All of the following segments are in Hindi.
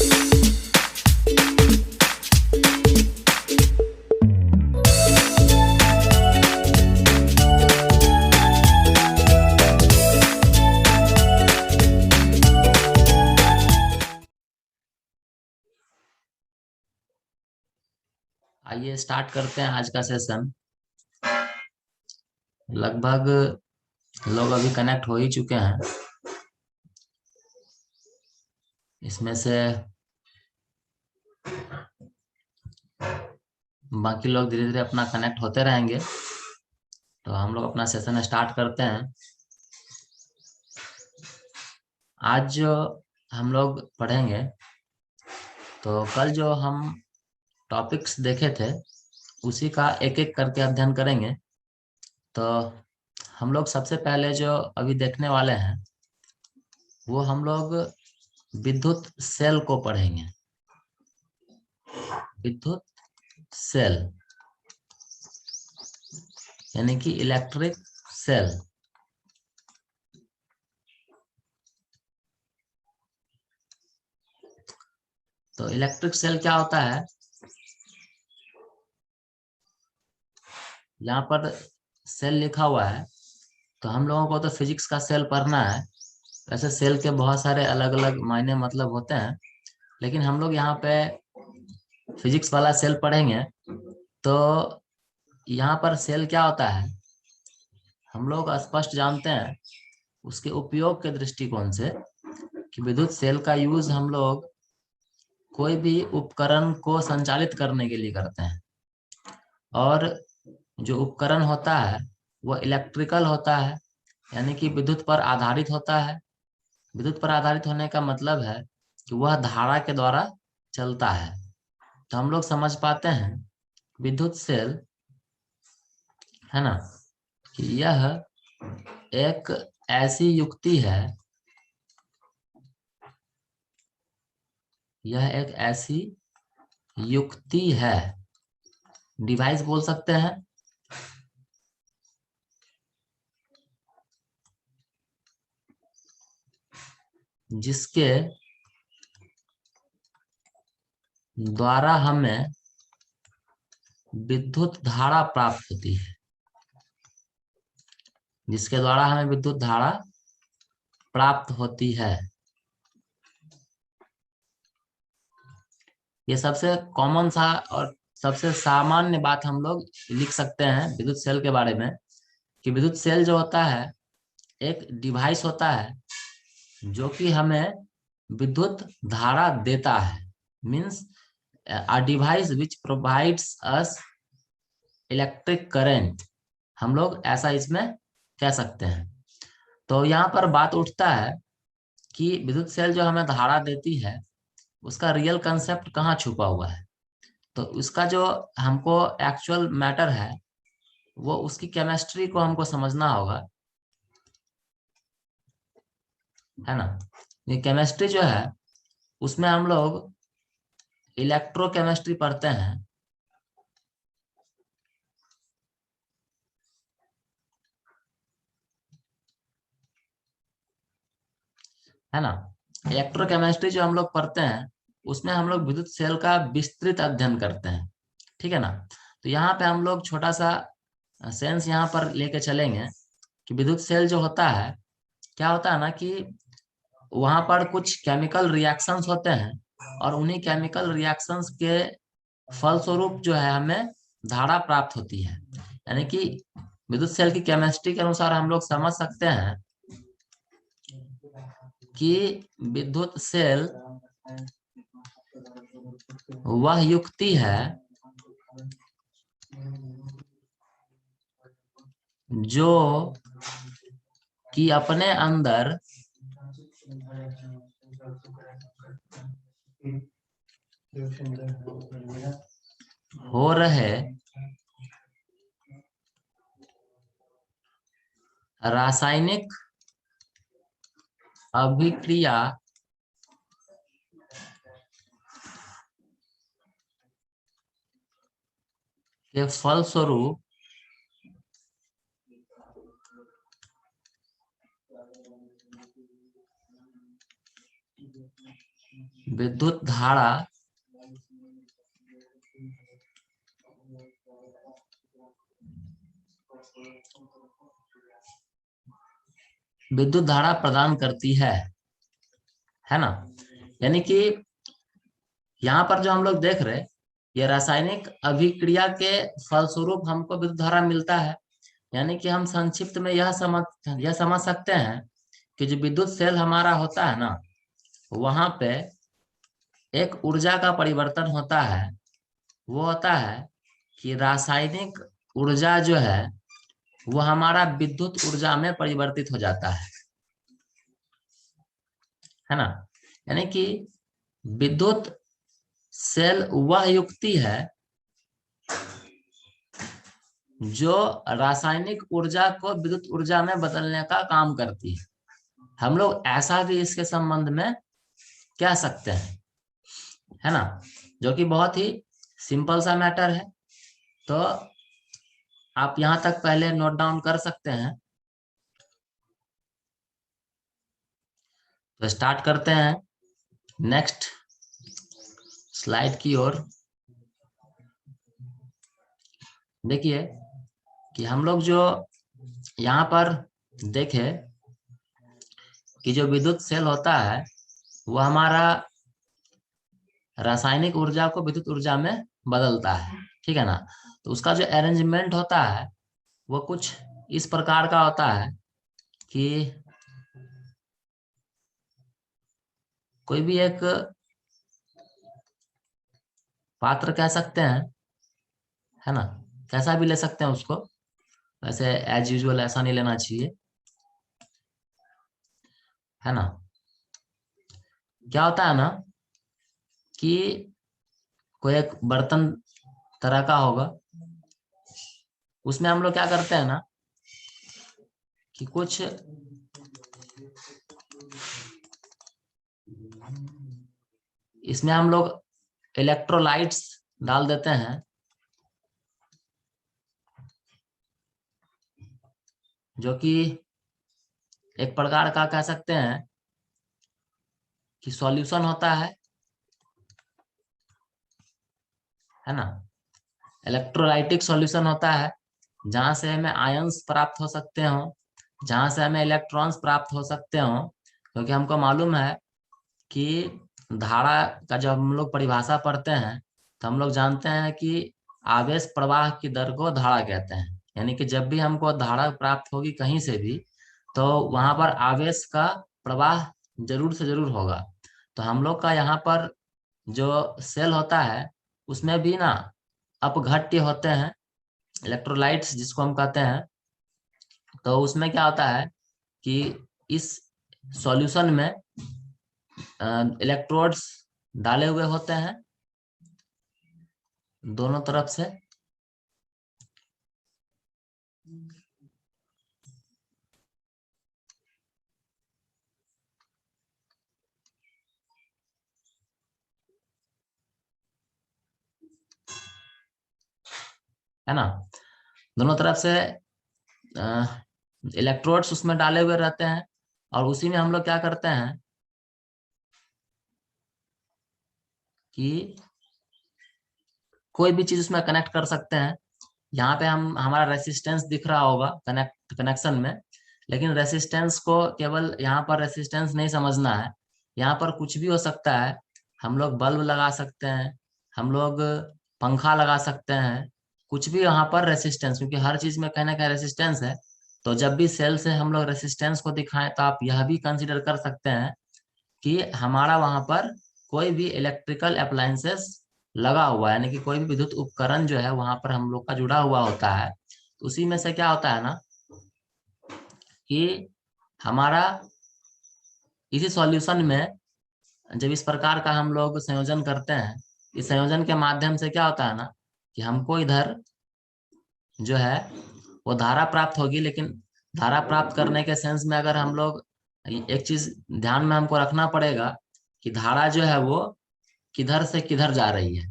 आइए स्टार्ट करते हैं आज का सेशन। लगभग लोग अभी कनेक्ट हो ही चुके हैं। इसमें से बाकी लोग धीरे धीरे अपना कनेक्ट होते रहेंगे। तो हम लोग अपना सेशन स्टार्ट करते हैं। आज जो हम लोग पढ़ेंगे, तो कल जो हम टॉपिक्स देखे थे उसी का एक एक करके अध्ययन करेंगे। तो हम लोग सबसे पहले जो अभी देखने वाले हैं वो हम लोग विद्युत सेल को पढ़ेंगे। विद्युत सेल यानी कि इलेक्ट्रिक सेल। तो इलेक्ट्रिक सेल क्या होता है? यहाँ पर सेल लिखा हुआ है, तो हम लोगों को तो फिजिक्स का सेल पढ़ना है। वैसे सेल के बहुत सारे अलग अलग मायने मतलब होते हैं, लेकिन हम लोग यहाँ पे फिजिक्स वाला सेल पढ़ेंगे। तो यहाँ पर सेल क्या होता है हम लोग स्पष्ट जानते हैं उसके उपयोग के दृष्टिकोण से, कि विद्युत सेल का यूज हम लोग कोई भी उपकरण को संचालित करने के लिए करते हैं। और जो उपकरण होता है वो इलेक्ट्रिकल होता है, यानी कि विद्युत पर आधारित होता है। विद्युत पर आधारित होने का मतलब है कि वह धारा के द्वारा चलता है। तो हम लोग समझ पाते हैं विद्युत सेल, है ना, कि यह एक ऐसी युक्ति है, यह एक ऐसी युक्ति है, डिवाइस बोल सकते हैं, जिसके द्वारा हमें विद्युत धारा प्राप्त होती है, जिसके द्वारा हमें विद्युत धारा प्राप्त होती है। ये सबसे कॉमन सा और सबसे सामान्य बात हम लोग लिख सकते हैं विद्युत सेल के बारे में, कि विद्युत सेल जो होता है एक डिवाइस होता है जो कि हमें विद्युत धारा देता है। Means a device which provides us electric current, हम लोग ऐसा इसमें कह सकते हैं। तो यहाँ पर बात उठता है कि विद्युत सेल जो हमें धारा देती है उसका रियल कंसेप्ट कहाँ छुपा हुआ है। तो उसका जो हमको एक्चुअल मैटर है वो उसकी केमिस्ट्री को हमको समझना होगा, है ना। ये केमिस्ट्री जो है उसमें हम लोग इलेक्ट्रोकेमिस्ट्री पढ़ते हैं, है ना। इलेक्ट्रोकेमिस्ट्री जो हम लोग पढ़ते हैं उसमें हम लोग विद्युत सेल का विस्तृत अध्ययन करते हैं, ठीक है ना। तो यहाँ पे हम लोग छोटा सा सेंस यहाँ पर लेके चलेंगे कि विद्युत सेल जो होता है क्या होता है ना, कि वहां पर कुछ केमिकल रिएक्शंस होते हैं और उन्हीं केमिकल रिएक्शंस के फलस्वरूप जो है हमें धारा प्राप्त होती है। यानी कि विद्युत सेल की केमिस्ट्री के अनुसार हम लोग समझ सकते हैं कि विद्युत सेल वह युक्ति है जो कि अपने अंदर हो रहे रासायनिक अभिक्रिया के फलस्वरूप विद्युत धारा प्रदान करती है ना। यानी कि यहाँ पर जो हम लोग देख रहे, ये रासायनिक अभिक्रिया के फलस्वरूप हमको विद्युत धारा मिलता है। यानी कि हम संक्षिप्त में यह समझ सकते हैं कि जो विद्युत सेल हमारा होता है ना, वहां पे एक ऊर्जा का परिवर्तन होता है। वो होता है कि रासायनिक ऊर्जा जो है वो हमारा विद्युत ऊर्जा में परिवर्तित हो जाता है ना। यानी कि विद्युत सेल वह युक्ति है जो रासायनिक ऊर्जा को विद्युत ऊर्जा में बदलने का काम करती है। हम लोग ऐसा भी इसके संबंध में कह सकते हैं, है ना, जो कि बहुत ही सिंपल सा मैटर है। तो आप यहां तक पहले नोट डाउन कर सकते हैं। तो स्टार्ट करते हैं नेक्स्ट स्लाइड की ओर। देखिए कि हम लोग जो यहाँ पर देखे कि जो विद्युत सेल होता है वो हमारा रासायनिक ऊर्जा को विद्युत ऊर्जा में बदलता है, ठीक है ना। तो उसका जो अरेंजमेंट होता है वो कुछ इस प्रकार का होता है कि कोई भी एक पात्र कह सकते हैं, है ना, कैसा भी ले सकते हैं उसको, वैसे एज यूजुअल ऐसा नहीं लेना चाहिए, है ना। क्या होता है ना कि कोई एक बर्तन तरह का होगा, उसमें हम लोग क्या करते हैं ना कि कुछ इसमें हम लोग इलेक्ट्रोलाइट्स डाल देते हैं, जो कि एक प्रकार का कह सकते हैं कि सॉल्यूशन होता है ना। इलेक्ट्रोलाइटिक सॉल्यूशन होता है जहां से हमें आयंस प्राप्त हो सकते हो, जहां से हमें इलेक्ट्रॉन्स प्राप्त हो सकते हो। क्योंकि हमको मालूम है कि धारा का जब हम लोग परिभाषा पढ़ते हैं तो हम लोग जानते हैं कि आवेश प्रवाह की दर को धारा कहते हैं। यानी कि जब भी हमको धारा प्राप्त होगी कहीं से भी, तो वहां पर आवेश का प्रवाह जरूर से जरूर होगा। तो हम लोग का यहाँ पर जो सेल होता है उसमें भी ना अपघट्य होते हैं, इलेक्ट्रोलाइट्स जिसको हम कहते हैं। तो उसमें क्या होता है कि इस सॉल्यूशन में इलेक्ट्रोड्स डाले हुए होते हैं दोनों तरफ से, है ना। दोनों तरफ से इलेक्ट्रोड्स उसमें डाले हुए रहते हैं और उसी में हम लोग क्या करते हैं कि कोई भी चीज उसमें कनेक्ट कर सकते हैं। यहाँ पे हम हमारा रेसिस्टेंस दिख रहा होगा कनेक्शन में, लेकिन रेसिस्टेंस को केवल यहाँ पर रेसिस्टेंस नहीं समझना है, यहाँ पर कुछ भी हो सकता है। हम लोग बल्ब लगा सकते हैं, हम लोग पंखा लगा सकते हैं, कुछ भी यहाँ पर रेसिस्टेंस, क्योंकि हर चीज में कहीं ना कहीं रेसिस्टेंस है। तो जब भी सेल से हम लोग रेसिस्टेंस को दिखाएं तो आप यह भी कंसिडर कर सकते हैं कि हमारा वहां पर कोई भी इलेक्ट्रिकल अप्लायंसेस लगा हुआ है, यानी कि कोई भी विद्युत उपकरण जो है वहां पर हम लोग का जुड़ा हुआ होता है। तो उसी में से क्या होता है ना कि हमारा इसी सॉल्यूशन में जब इस प्रकार का हम लोग संयोजन करते हैं, इस संयोजन के माध्यम से क्या होता है ना कि हमको इधर जो है वो धारा प्राप्त होगी। लेकिन धारा प्राप्त करने के सेंस में अगर हम लोग एक चीज ध्यान में हमको रखना पड़ेगा कि धारा जो है वो किधर से किधर जा रही है,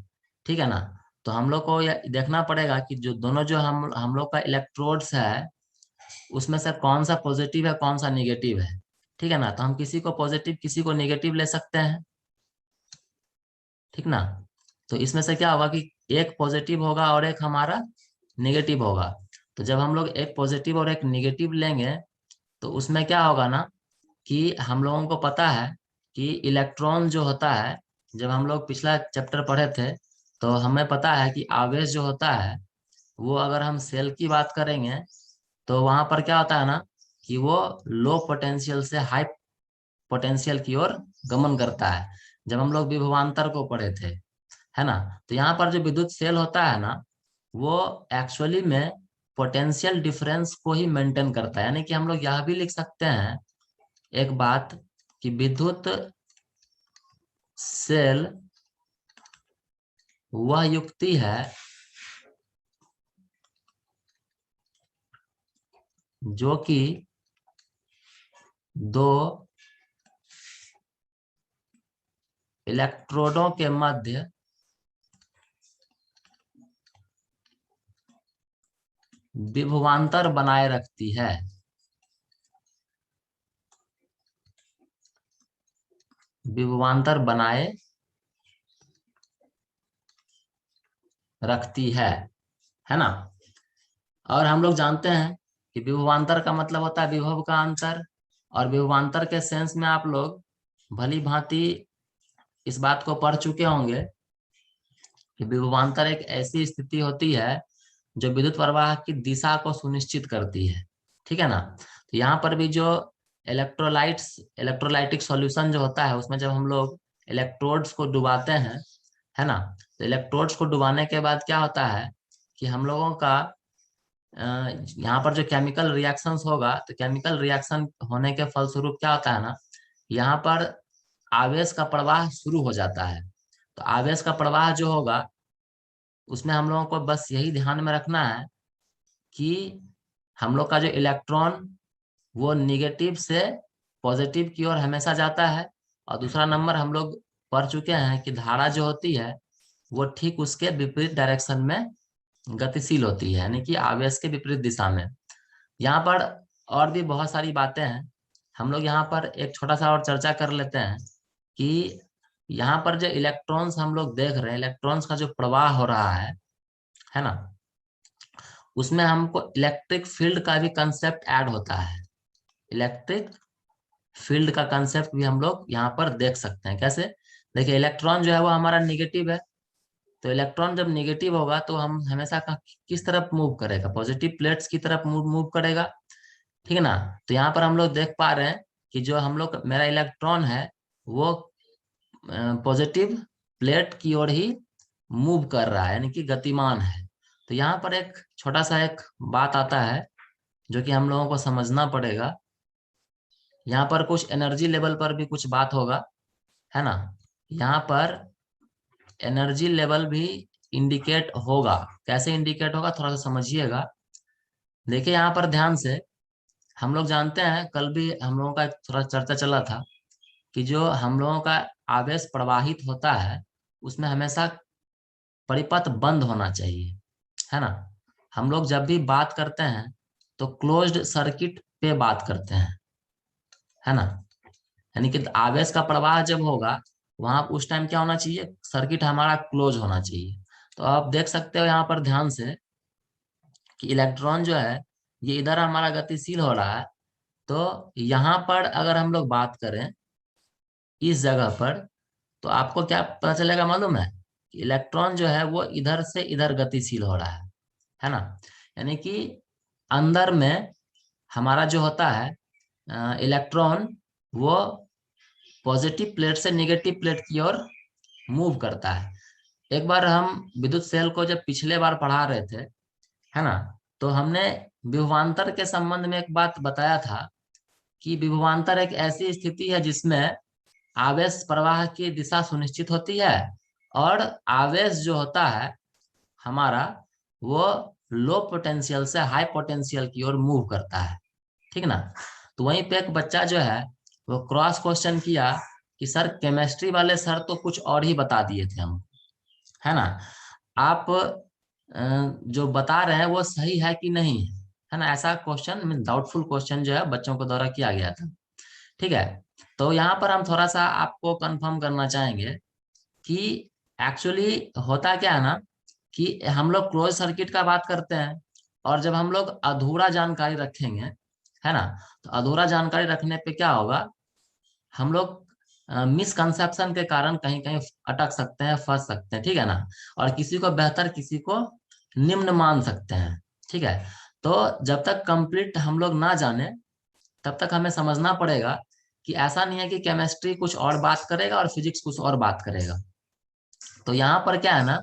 ठीक है ना। तो हम लोग को यह देखना पड़ेगा कि जो दोनों जो हम लोग का इलेक्ट्रोड्स है उसमें से कौन सा पॉजिटिव है कौन सा निगेटिव है, ठीक है ना। तो हम किसी को पॉजिटिव किसी को निगेटिव ले सकते हैं, ठीक ना। तो इसमें से क्या होगा कि एक पॉजिटिव होगा और एक हमारा नेगेटिव होगा। तो जब हम लोग एक पॉजिटिव और एक नेगेटिव लेंगे तो उसमें क्या होगा ना कि हम लोगों को पता है कि इलेक्ट्रॉन जो होता है, जब हम लोग पिछला चैप्टर पढ़े थे तो हमें पता है कि आवेश जो होता है वो, अगर हम सेल की बात करेंगे तो वहां पर क्या होता है ना कि वो लो पोटेंशियल से हाई पोटेंशियल की ओर गमन करता है, जब हम लोग विभवांतर को पढ़े थे, है ना। तो यहाँ पर जो विद्युत सेल होता है ना, वो एक्चुअली में पोटेंशियल डिफरेंस को ही मेंटेन करता है। यानी कि हम लोग यह भी लिख सकते हैं एक बात कि विद्युत सेल वह युक्ति है जो कि दो इलेक्ट्रोडों के मध्य विभवांतर बनाए रखती है। विभवांतर बनाए रखती है ना। और हम लोग जानते हैं कि विभवांतर का मतलब होता है विभव का अंतर, और विभवांतर के सेंस में आप लोग भली भांति इस बात को पढ़ चुके होंगे कि विभवांतर एक ऐसी स्थिति होती है जो विद्युत प्रवाह की दिशा को सुनिश्चित करती है, ठीक है ना। तो यहाँ पर भी जो इलेक्ट्रोलाइटिक सॉल्यूशन जो होता है, उसमें जब हम लोग इलेक्ट्रोड्स को डुबाते हैं, है ना, तो इलेक्ट्रोड्स को डुबाने के बाद क्या होता है कि हम लोगों का यहाँ पर जो केमिकल रिएक्शंस होगा, तो केमिकल रिएक्शन होने के फलस्वरूप क्या होता है ना, यहाँ पर आवेश का प्रवाह शुरू हो जाता है। तो आवेश का प्रवाह जो होगा उसमें हम लोगों को बस यही ध्यान में रखना है कि हम लोग का जो इलेक्ट्रॉन वो निगेटिव से पॉजिटिव की ओर हमेशा जाता है, और दूसरा नंबर हम लोग पढ़ चुके हैं कि धारा जो होती है वो ठीक उसके विपरीत डायरेक्शन में गतिशील होती है, यानी कि आवेश के विपरीत दिशा में। यहाँ पर और भी बहुत सारी बातें हैं, हम लोग यहाँ पर एक छोटा सा और चर्चा कर लेते हैं कि यहाँ पर जो इलेक्ट्रॉन्स हम लोग देख रहे हैं, इलेक्ट्रॉन्स का जो प्रवाह हो रहा है ना, उसमें हमको इलेक्ट्रिक फील्ड का भी कंसेप्ट ऐड होता है। इलेक्ट्रिक फील्ड का कंसेप्ट भी हम लोग यहाँ पर देख सकते हैं। कैसे? देखिए, इलेक्ट्रॉन जो है वो हमारा निगेटिव है, तो इलेक्ट्रॉन जब निगेटिव होगा तो हम हमेशा किस तरफ मूव करेगा? पॉजिटिव प्लेट्स की तरफ मूव करेगा, ठीक है ना। तो यहाँ पर हम लोग देख पा रहे हैं कि जो हम लोग, मेरा इलेक्ट्रॉन है वो पॉजिटिव प्लेट की ओर ही मूव कर रहा है, यानी कि गतिमान है। तो यहाँ पर एक छोटा सा एक बात आता है जो कि हम लोगों को समझना पड़ेगा। यहाँ पर कुछ एनर्जी लेवल पर भी कुछ बात होगा, है ना। यहाँ पर एनर्जी लेवल भी इंडिकेट होगा। कैसे इंडिकेट होगा, थोड़ा सा समझिएगा। देखिए यहाँ पर ध्यान से, हम लोग जानते हैं, कल भी हम लोगों का थोड़ा चर्चा चला था कि जो हम लोगों का आवेश प्रवाहित होता है उसमें हमेशा परिपथ बंद होना चाहिए, है ना। हम लोग जब भी बात करते हैं तो क्लोज्ड सर्किट पे बात करते हैं, है ना। यानी कि आवेश का प्रवाह जब होगा वहां उस टाइम क्या होना चाहिए? सर्किट हमारा क्लोज होना चाहिए। तो आप देख सकते हो यहाँ पर ध्यान से कि इलेक्ट्रॉन जो है ये इधर हमारा गतिशील हो रहा है। तो यहाँ पर अगर हम लोग बात करें इस जगह पर, तो आपको क्या पता चलेगा मालूम है? कि इलेक्ट्रॉन जो है वो इधर से इधर गतिशील हो रहा है ना। यानी कि अंदर में हमारा जो होता है इलेक्ट्रॉन, वो पॉजिटिव प्लेट से नेगेटिव प्लेट की ओर मूव करता है। एक बार हम विद्युत सेल को जब पिछले बार पढ़ा रहे थे, है ना, तो हमने विभवांतर के संबंध में एक बात बताया था कि विभवांतर एक ऐसी स्थिति है जिसमें आवेश प्रवाह की दिशा सुनिश्चित होती है, और आवेश जो होता है हमारा वो लो पोटेंशियल से हाई पोटेंशियल की ओर मूव करता है, ठीक ना। तो वहीं पे एक बच्चा जो है वो क्रॉस क्वेश्चन किया कि सर केमिस्ट्री वाले सर तो कुछ और ही बता दिए थे हम, है ना। आप जो बता रहे हैं वो सही है कि नहीं, है ना। ऐसा क्वेश्चन मीन डाउटफुल क्वेश्चन जो है बच्चों को द्वारा किया गया था, ठीक है। तो यहाँ पर हम थोड़ा सा आपको कंफर्म करना चाहेंगे कि एक्चुअली होता क्या है ना कि हम लोग क्लोज सर्किट का बात करते हैं, और जब हम लोग अधूरा जानकारी रखेंगे, है ना, तो अधूरा जानकारी रखने पे क्या होगा, हम लोग मिसकंसेप्शन के कारण कहीं कहीं अटक सकते हैं, फंस सकते हैं, ठीक है ना, और किसी को बेहतर किसी को निम्न मान सकते हैं, ठीक है। तो जब तक कंप्लीट हम लोग ना जाने तब तक हमें समझना पड़ेगा कि ऐसा नहीं है कि केमिस्ट्री कुछ और बात करेगा और फिजिक्स कुछ और बात करेगा। तो यहाँ पर क्या है ना,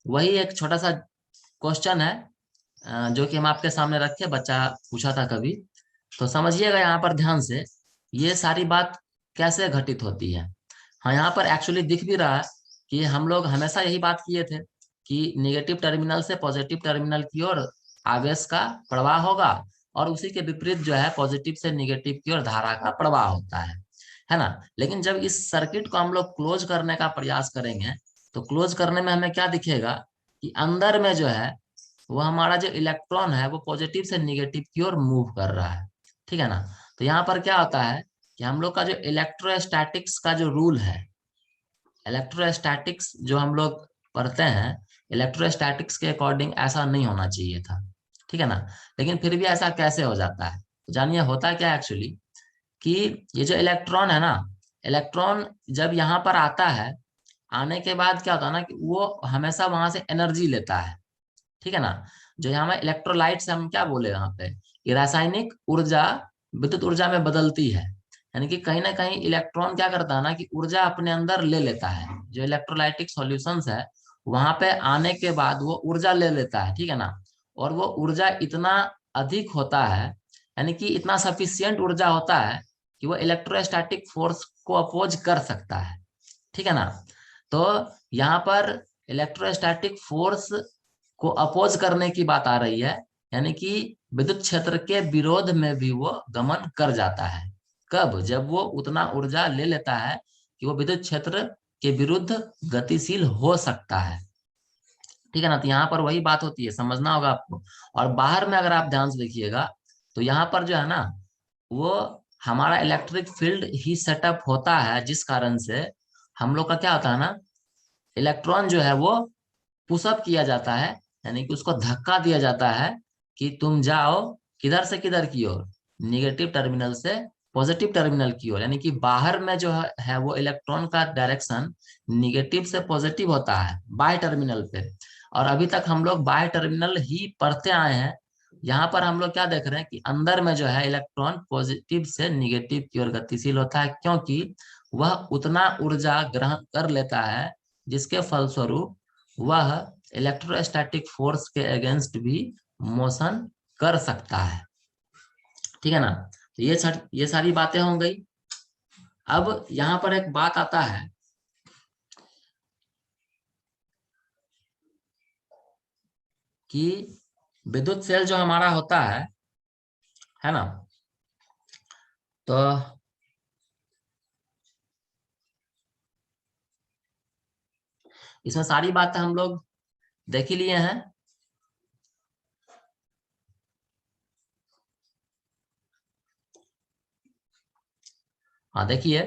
वही एक छोटा सा क्वेश्चन है जो कि हम आपके सामने रखे, बच्चा पूछा था कभी, तो समझिएगा यहाँ पर ध्यान से, ये सारी बात कैसे घटित होती है। हाँ, यहाँ पर एक्चुअली दिख भी रहा है कि हम लोग हमेशा यही बात किए थे कि निगेटिव टर्मिनल से पॉजिटिव टर्मिनल की ओर आवेश का प्रवाह होगा, और उसी के विपरीत जो है पॉजिटिव से निगेटिव की ओर धारा का प्रवाह होता है ना। लेकिन जब इस सर्किट को हम लोग क्लोज करने का प्रयास करेंगे, तो क्लोज करने में हमें क्या दिखेगा कि अंदर में जो है वो हमारा जो इलेक्ट्रॉन है वो पॉजिटिव से निगेटिव की ओर मूव कर रहा है, ठीक है ना। तो यहाँ पर क्या होता है कि हम लोग का जो इलेक्ट्रोस्टैटिक्स का जो रूल है, इलेक्ट्रोस्टैटिक्स जो हम लोग पढ़ते हैं, इलेक्ट्रोस्टैटिक्स के अकॉर्डिंग ऐसा नहीं होना चाहिए था, ठीक है ना। लेकिन फिर भी ऐसा कैसे हो जाता है, तो जानिए होता क्या है एक्चुअली, कि ये जो इलेक्ट्रॉन है ना, इलेक्ट्रॉन जब यहाँ पर आता है, आने के बाद क्या होता है ना कि वो हमेशा वहां से एनर्जी लेता है, ठीक है ना। जो यहाँ में इलेक्ट्रोलाइट्स हम क्या बोले यहाँ पे, ये रासायनिक ऊर्जा विद्युत ऊर्जा में बदलती है, यानी कि कहीं ना कहीं इलेक्ट्रॉन क्या करता है ना कि ऊर्जा अपने अंदर ले लेता है, जो इलेक्ट्रोलाइटिक सॉल्यूशंस है वहां पे आने के बाद वो ऊर्जा ले लेता है, ठीक है ना। और वो ऊर्जा इतना अधिक होता है, यानी कि इतना सफिशियंट ऊर्जा होता है कि वो इलेक्ट्रोस्टैटिक फोर्स को अपोज कर सकता है, ठीक है ना। तो यहाँ पर इलेक्ट्रोस्टैटिक फोर्स को अपोज करने की बात आ रही है, यानी कि विद्युत क्षेत्र के विरोध में भी वो गमन कर जाता है। कब? जब वो उतना ऊर्जा ले लेता है कि वो विद्युत क्षेत्र के विरुद्ध गतिशील हो सकता है, ठीक है ना। तो यहाँ पर वही बात होती है, समझना होगा आपको। और बाहर में अगर आप ध्यान से देखिएगा तो यहाँ पर जो है ना, वो हमारा इलेक्ट्रिक फील्ड ही सेटअप होता है, जिस कारण से हम लोग का क्या होता है ना, इलेक्ट्रॉन जो है वो पुशअप किया जाता है, यानी कि उसको धक्का दिया जाता है कि तुम जाओ किधर से किधर की ओर, निगेटिव टर्मिनल से पॉजिटिव टर्मिनल की ओर, यानी कि बाहर में जो है वो इलेक्ट्रॉन का डायरेक्शन निगेटिव से पॉजिटिव होता है बाय टर्मिनल पे। और अभी तक हम लोग बाय टर्मिनल ही पढ़ते आए हैं। यहाँ पर हम लोग क्या देख रहे हैं कि अंदर में जो है इलेक्ट्रॉन पॉजिटिव से निगेटिव की ओर गतिशील होता है, क्योंकि वह उतना ऊर्जा ग्रहण कर लेता है जिसके फलस्वरूप वह इलेक्ट्रोस्टैटिक फोर्स के अगेंस्ट भी मोशन कर सकता है, ठीक है ना। तो ये सारी बातें हो गई। अब यहाँ पर एक बात आता है कि विद्युत सेल जो हमारा होता है ना, तो इसमें सारी बातें हम लोग देख ही लिए हैं। हाँ, देखिए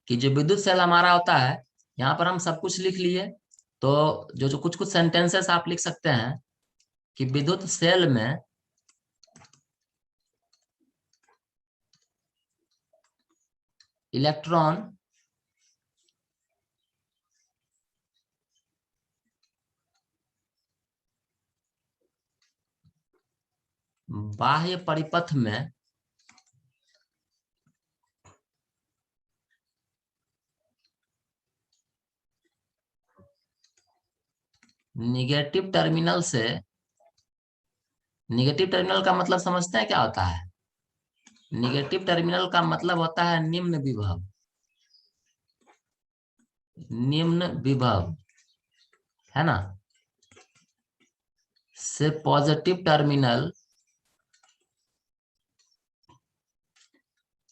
कि जो विद्युत सेल हमारा होता है, यहाँ पर हम सब कुछ लिख लिए। तो जो जो कुछ कुछ सेंटेंसेस आप लिख सकते हैं कि विद्युत सेल में इलेक्ट्रॉन बाह्य परिपथ में निगेटिव टर्मिनल से, निगेटिव टर्मिनल का मतलब समझते हैं क्या होता है? निगेटिव टर्मिनल का मतलब होता है निम्न विभव, निम्न विभव, है ना, से पॉजिटिव टर्मिनल,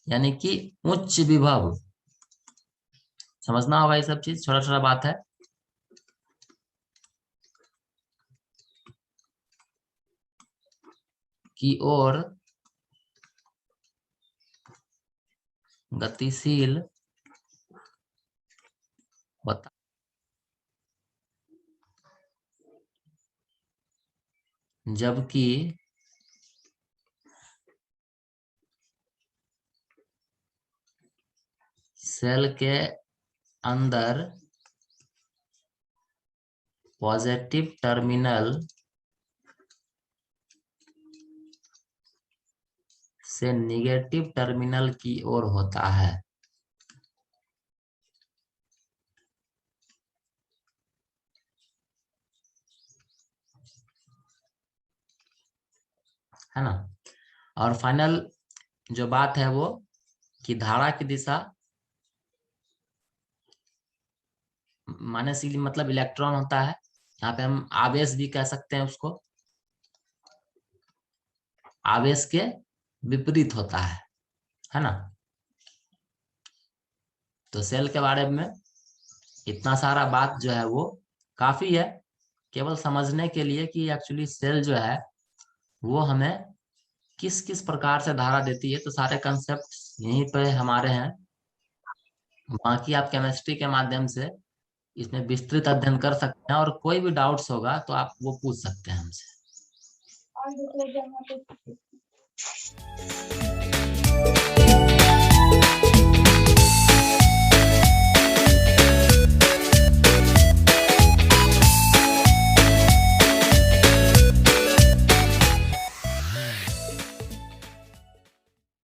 यानी कि उच्च विभव। समझना होगा ये सब चीज, छोटा छोटा बात है। की ओर गतिशील होता जबकि सेल के अंदर पॉजिटिव टर्मिनल से निगेटिव टर्मिनल की ओर होता है। है ना। और फाइनल जो बात है वो कि धारा की दिशा माइनस मतलब इलेक्ट्रॉन होता है, यहाँ पे हम आवेश भी कह सकते हैं उसको, आवेश के विपरीत होता है ना। तो सेल के बारे में इतना सारा बात जो है वो काफी है केवल समझने के लिए कि एक्चुअली सेल जो है वो हमें किस किस प्रकार से धारा देती है। तो सारे कंसेप्ट यहीं पे हमारे हैं, बाकी आप केमिस्ट्री के माध्यम से इसमें विस्तृत अध्ययन कर सकते हैं और कोई भी डाउट्स होगा तो आप वो पूछ सकते हैं हमसे।